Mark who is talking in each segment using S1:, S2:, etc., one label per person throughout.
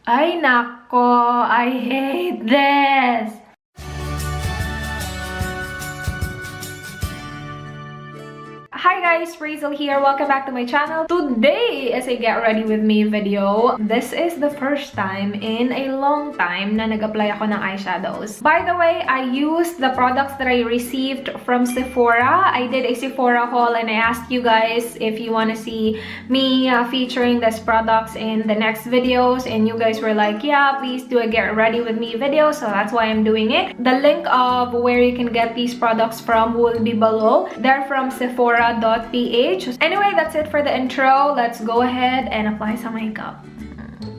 S1: Ay, nako! I hate this! Hi guys, Rachel here. Welcome back to my channel. Today is a get ready with me video. This is the first time in a long time na nag-apply ako ng eyeshadows. By the way, I used the products that I received from Sephora. I did a Sephora haul and I asked you guys if you want to see me featuring these products in the next videos, and you guys were like, yeah, please do a get ready with me video, so that's why I'm doing it. The link of where you can get these products from will be below. They're from Sephora.ph. Anyway, that's it for the intro. Let's go ahead and apply some makeup.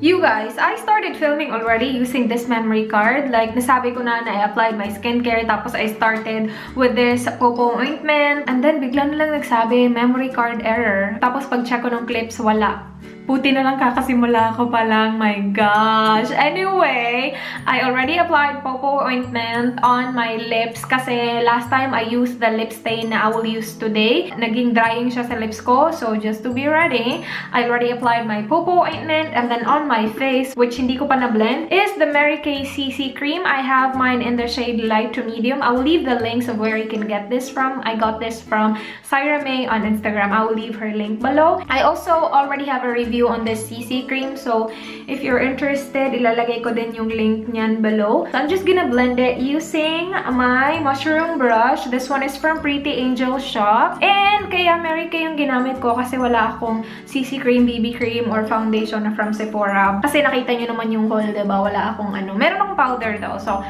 S1: You guys, I started filming already using this memory card. Like, nasabi ko na I applied my skincare, tapos I started with this Paw Paw Ointment, and then bigla na lang nagsabi, memory card error. Tapos pag-check ko ng clips, wala. Puti na lang kakasimula ko pa lang. My gosh. Anyway, I already applied Paw Paw Ointment on my lips kasi last time I used the lip stain na I will use today. Naging drying siya sa lips ko. So, just to be ready, I already applied my Paw Paw Ointment, and then on my face, which hindi ko pa na-blend, is the Mary Kay CC Cream. I have mine in the shade light to medium. I will leave the links of where you can get this from. I got this from cyramaegc on Instagram. I will leave her link below. I also already have a review on this CC cream, so if you're interested, ilalagay ko din yung link niyan below. So I'm just gonna blend it using my mushroom brush. This one is from Prettyangelshoppe, and kaya Mary Kay yung ginamit ko kasi wala akong CC cream, BB cream, or foundation na from Sephora. Kasi nakita nyo naman yung haul, diba? Wala akong ano. Meron akong powder though, so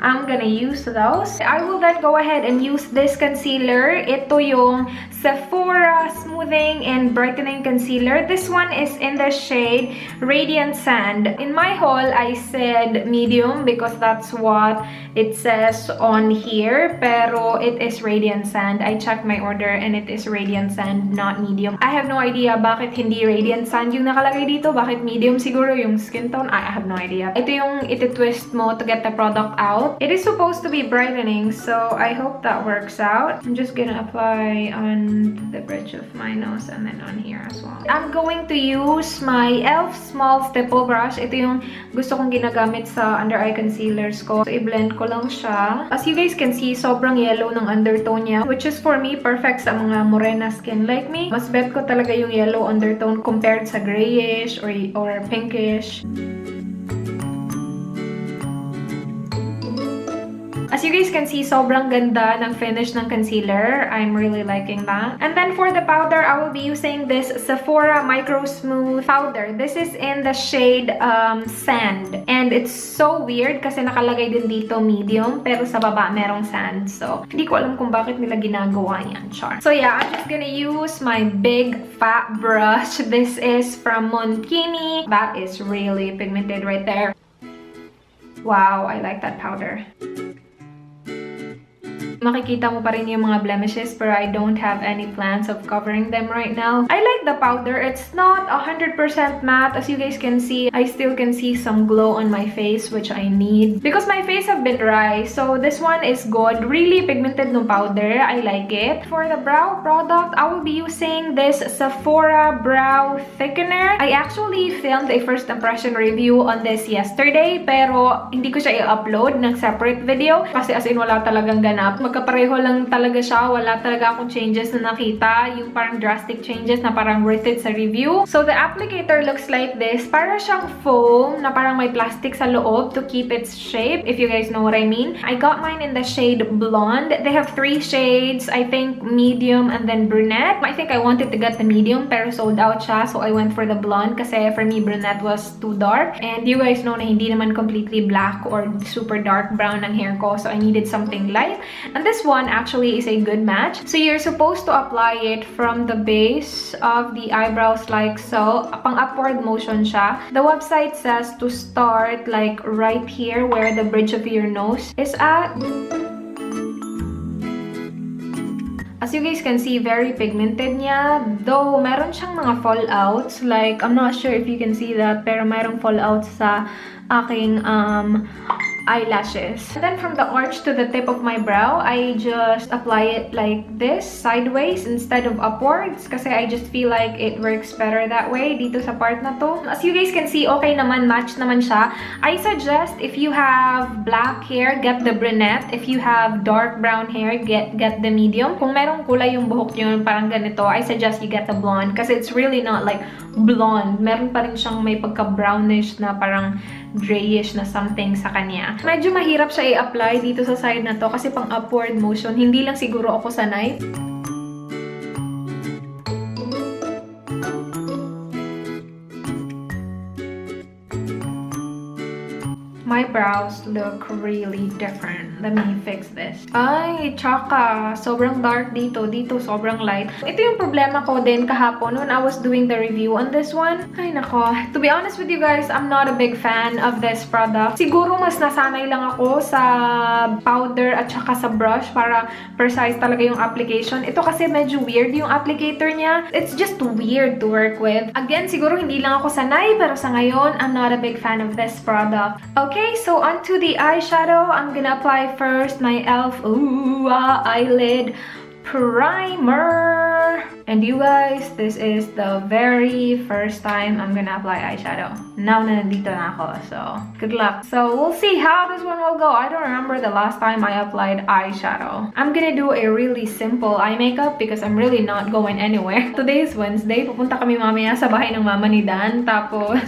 S1: I'm gonna use those. I will then go ahead and use this concealer. Ito yung Sephora Smoothing and Brightening Concealer. This one is in the shade Radiant Sand. In my haul, I said medium because that's what it says on here. Pero it is Radiant Sand. I checked my order and it is Radiant Sand, not medium. I have no idea bakit hindi Radiant Sand yung nakalagay dito. Bakit medium? Siguro yung skin tone. I have no idea. Ito yung iti-twist mo to get the product out. It is supposed to be brightening, so I hope that works out. I'm just gonna apply on the bridge of my nose and then on here as well. I'm going to use my e.l.f. small stipple brush. Ito yung gusto kong ginagamit sa under eye concealers ko. So, i-blend ko lang siya. As you guys can see, sobrang yellow ng undertone niya, which is for me perfect sa mga morena skin like me. Mas bet ko talaga yung yellow undertone compared sa grayish or pinkish. As you guys can see, sobrang ganda ng finish ng concealer. I'm really liking that. And then for the powder, I will be using this Sephora Microsmooth powder. This is in the shade Sand. And it's so weird kasi nakalagay din dito medium, pero sa baba merong sand. So, hindi ko alam kung bakit nila ginagawa yan. Char. So yeah, I'm just gonna use my big fat brush. This is from Moonkini. That is really pigmented right there. Wow, I like that powder. Makikita mo pa rin yung mga blemishes, pero I don't have any plans of covering them right now. I like the powder. It's not 100% matte. As you guys can see, I still can see some glow on my face, which I need. Because my face have been dry, so this one is good. Really pigmented no powder. I like it. For the brow product, I will be using this Sephora Brow Thickener. I actually filmed a first impression review on this yesterday, pero hindi ko siya i-upload ng separate video kasi as in wala talagang ganap. Magkapareho lang talaga siya. Wala talaga akong changes na nakita. Yung parang drastic changes na parang worth it sa review. So, the applicator looks like this. Para siyang foam na parang may plastic sa loob to keep its shape, if you guys know what I mean. I got mine in the shade Blonde. They have 3 shades. I think medium and then brunette. I think I wanted to get the medium pero sold out siya. So, I went for the blonde kasi for me, brunette was too dark. And you guys know na hindi naman completely black or super dark brown ang hair ko. So, I needed something light. And this one actually is a good match. So you're supposed to apply it from the base of the eyebrows like so. Pang upward motion siya. The website says to start like right here where the bridge of your nose is at. As you guys can see, very pigmented niya. Though, meron siyang mga fallouts. Like, I'm not sure if you can see that, pero merong fallouts sa aking eyelashes. And then from the arch to the tip of my brow, I just apply it like this, sideways instead of upwards. Kasi I just feel like it works better that way dito sa part na to. As you guys can see, okay naman, match naman siya. I suggest if you have black hair, get the brunette. If you have dark brown hair, get the medium. Kung merong kulay yung buhok nyo, parang ganito, I suggest you get the blonde. Kasi it's really not like blonde. Meron pa rin siyang may pagka-brownish na parang grayish na something sa kanya. Medyo mahirap siya i-apply dito sa side na to kasi pang upward motion. Hindi lang siguro ako sanay. My brows look really different. Let me fix this. Ay, tsaka, sobrang dark dito. Dito, sobrang light. Ito yung problema ko din kahapon when I was doing the review on this one. Ay, nako. To be honest with you guys, I'm not a big fan of this product. Siguro mas nasanay lang ako sa powder at tsaka sa brush para precise talaga yung application. Ito kasi medyo weird yung applicator niya. It's just weird to work with. Again, siguro hindi lang ako sanay, pero sa ngayon, I'm not a big fan of this product. Okay, so onto the eyeshadow. I'm gonna apply first my e.l.f. Eyelid primer. And you guys, this is the very first time I'm gonna apply eyeshadow. Now na nandito na ako, so good luck. So we'll see how this one will go. I don't remember the last time I applied eyeshadow. I'm gonna do a really simple eye makeup because I'm really not going anywhere. Today is Wednesday. Pupunta kami mamaya sa bahay ng mama ni Dan. Tapos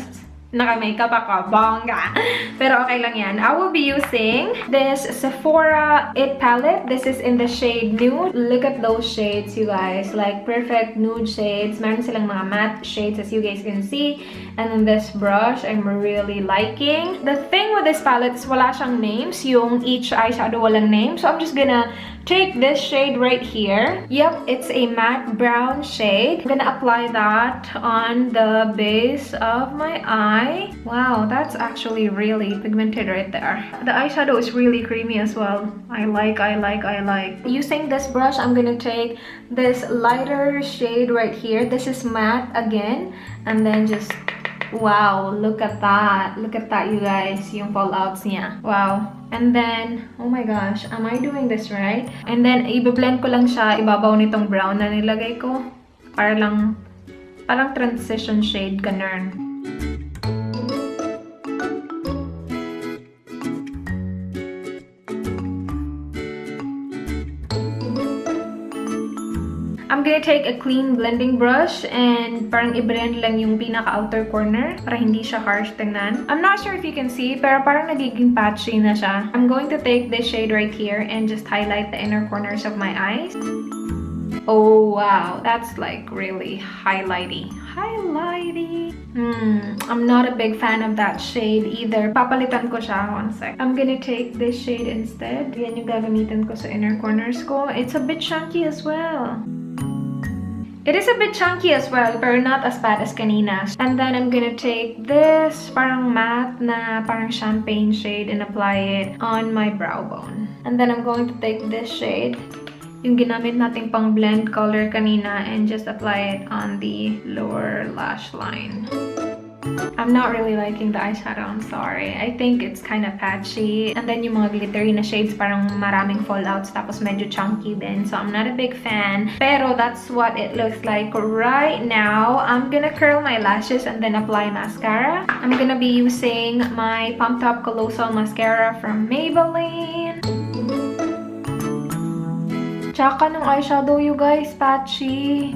S1: naka-makeup ako. Bongga! Pero okay lang yan. I will be using this Sephora It palette. This is in the shade Nude. Look at those shades, you guys. Like, perfect nude shades. Meron silang mga matte shades, as you guys can see. And then this brush, I'm really liking. The thing with this palette is wala siyang names. Yung each eyeshadow walang name. So I'm just gonna take this shade right here. Yep, it's a matte brown shade. I'm gonna apply that on the base of my eye. Wow, that's actually really pigmented right there. The eyeshadow is really creamy as well. I like. Using this brush, I'm gonna take this lighter shade right here. This is matte again. And then just, wow, look at that. Look at that, you guys. Yung fallouts niya. Wow. And then, oh my gosh, am I doing this right? And then, i-blend ko lang siya, ibabaw nitong brown na nilagay ko. Parang transition shade, ganun. I'm gonna take a clean blending brush and parang i-blend lang yung pinaka-outer corner para hindi siya harsh tingnan. I'm not sure if you can see, pero parang nagiging patchy na siya. I'm going to take this shade right here and just highlight the inner corners of my eyes. Oh, wow. That's like really highlighty. I'm not a big fan of that shade either. Papalitan ko siya. One sec. I'm gonna take this shade instead. Yan yung gagamitin ko sa inner corners ko. It's a bit chunky as well. It is a bit chunky as well, but not as bad as kanina. And then I'm gonna take this parang matte na parang champagne shade and apply it on my brow bone. And then I'm going to take this shade, yung ginamit nating pang blend color kanina, and just apply it on the lower lash line. I'm not really liking the eyeshadow, I'm sorry. I think it's kind of patchy. And then yung mga glittery na shades, parang maraming fallouts, tapos medyo chunky din. So I'm not a big fan. Pero that's what it looks like right now. I'm gonna curl my lashes and then apply mascara. I'm gonna be using my Pump Top Colossal Mascara from Maybelline. Tsaka ng eyeshadow, you guys, patchy.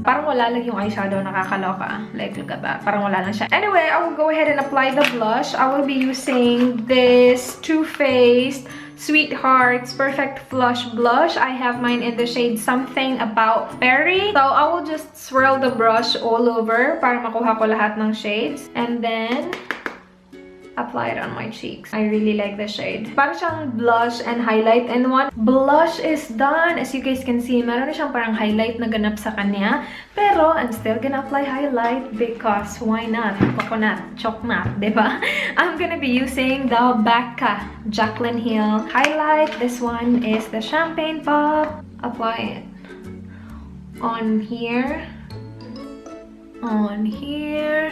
S1: Parang wala lang yung eyeshadow, nakakaloka. Like, look at that. Parang wala lang siya. Anyway, I will go ahead and apply the blush. I will be using this Too Faced Sweethearts Perfect Flush Blush. I have mine in the shade Something About Berry. So, I will just swirl the brush all over para makuha ko lahat ng shades. And then apply it on my cheeks. I really like the shade. Parang siyang blush and highlight in one. Blush is done. As you guys can see, meron na siyang parang highlight na ganap sa kanya. Pero, I'm still gonna apply highlight because why not? Coconut, choknat, diba? I'm gonna be using the Becca Jacklyn Hill highlight. This one is the Champagne Pop. Apply it on here. on here.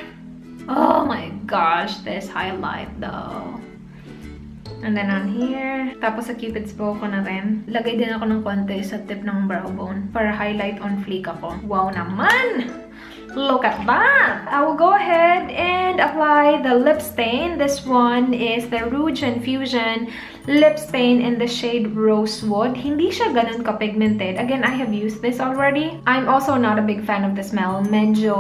S1: Oh my gosh, this highlight though. And then on here. Tapos sa cupid's bow ko na rin. Lagay din ako ng konti sa tip ng brow bone para highlight on fleek ako. Wow naman! Look at that! I will go ahead and apply the lip stain. This one is the Rouge Infusion lip stain in the shade Rosewood. Hindi siya ganun ka-pigmented. Again, I have used this already. I'm also not a big fan of the smell. Medyo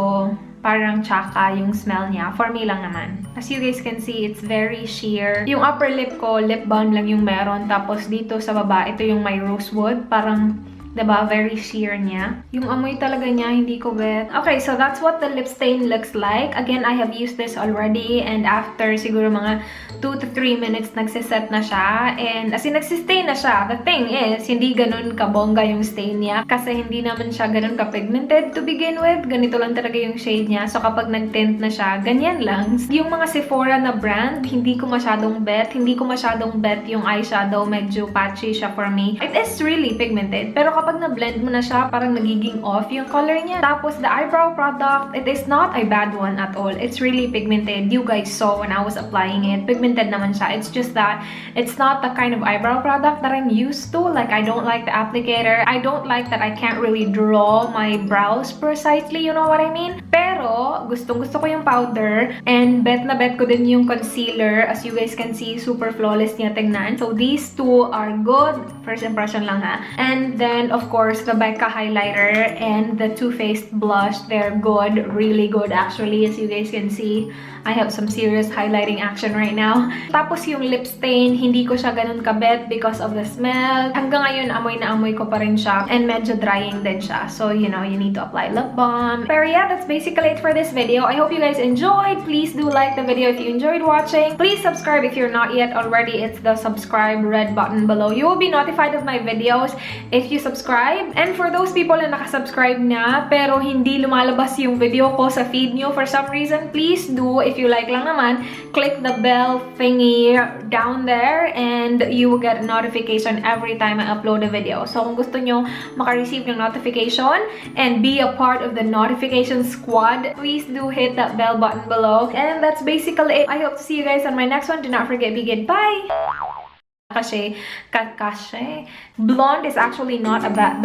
S1: parang tsaka yung smell niya. For me lang naman. As you guys can see, it's very sheer. Yung upper lip ko, lip balm lang yung meron. Tapos dito sa baba, ito yung may rosewood. Parang, diba, very sheer niya. Yung amoy talaga niya, hindi ko bet. Okay, so that's what the lip stain looks like. Again, I have used this already. And after siguro mga 2 to 3 minutes, nagsiset na siya. And as in, nagsistain na siya. The thing is, hindi ganun kabongga yung stain niya. Kasi hindi naman siya ganun ka-pigmented to begin with. Ganito lang talaga yung shade niya. So kapag nag-tint na siya, ganyan lang. Yung mga Sephora na brand, hindi ko masyadong bet. Hindi ko masyadong bet yung eyeshadow. Medyo patchy siya for me. It is really pigmented. Pero kapag na-blend mo na siya, parang nagiging off yung color niya. Tapos, the eyebrow product, it is not a bad one at all. It's really pigmented. You guys saw when I was applying it. Pigmented naman siya. It's just that it's not the kind of eyebrow product that I'm used to. Like, I don't like the applicator. I don't like that I can't really draw my brows precisely. You know what I mean? Pero, gustong-gusto ko yung powder. And bet na bet ko din yung concealer. As you guys can see, super flawless niya tingnan. So, these two are good. First impression lang ha. And then, of course, the Becca highlighter and the Too Faced blush. They're good. Really good, actually. As you guys can see, I have some serious highlighting action right now. Tapos yung lip stain, hindi ko siya ganun kabet because of the smell. Hanggang ngayon, amoy na amoy ko pa rin siya. And medyo drying din siya. So, you know, you need to apply lip balm. Pero yeah, that's basically it for this video. I hope you guys enjoyed. Please do like the video if you enjoyed watching. Please subscribe if you're not yet already. It's the subscribe red button below. You will be notified of my videos if you subscribe. And for those people na nakasubscribe na pero hindi lumalabas yung video ko sa feed nyo for some reason, please do. If you like lang naman, click the bell thingy down there and you will get a notification every time I upload a video. So kung gusto nyo makareceive ng notification and be a part of the notification squad, please do hit that bell button below. And that's basically it. I hope to see you guys on my next one. Do not forget, be good. Bye! Kasi blonde is actually not a bad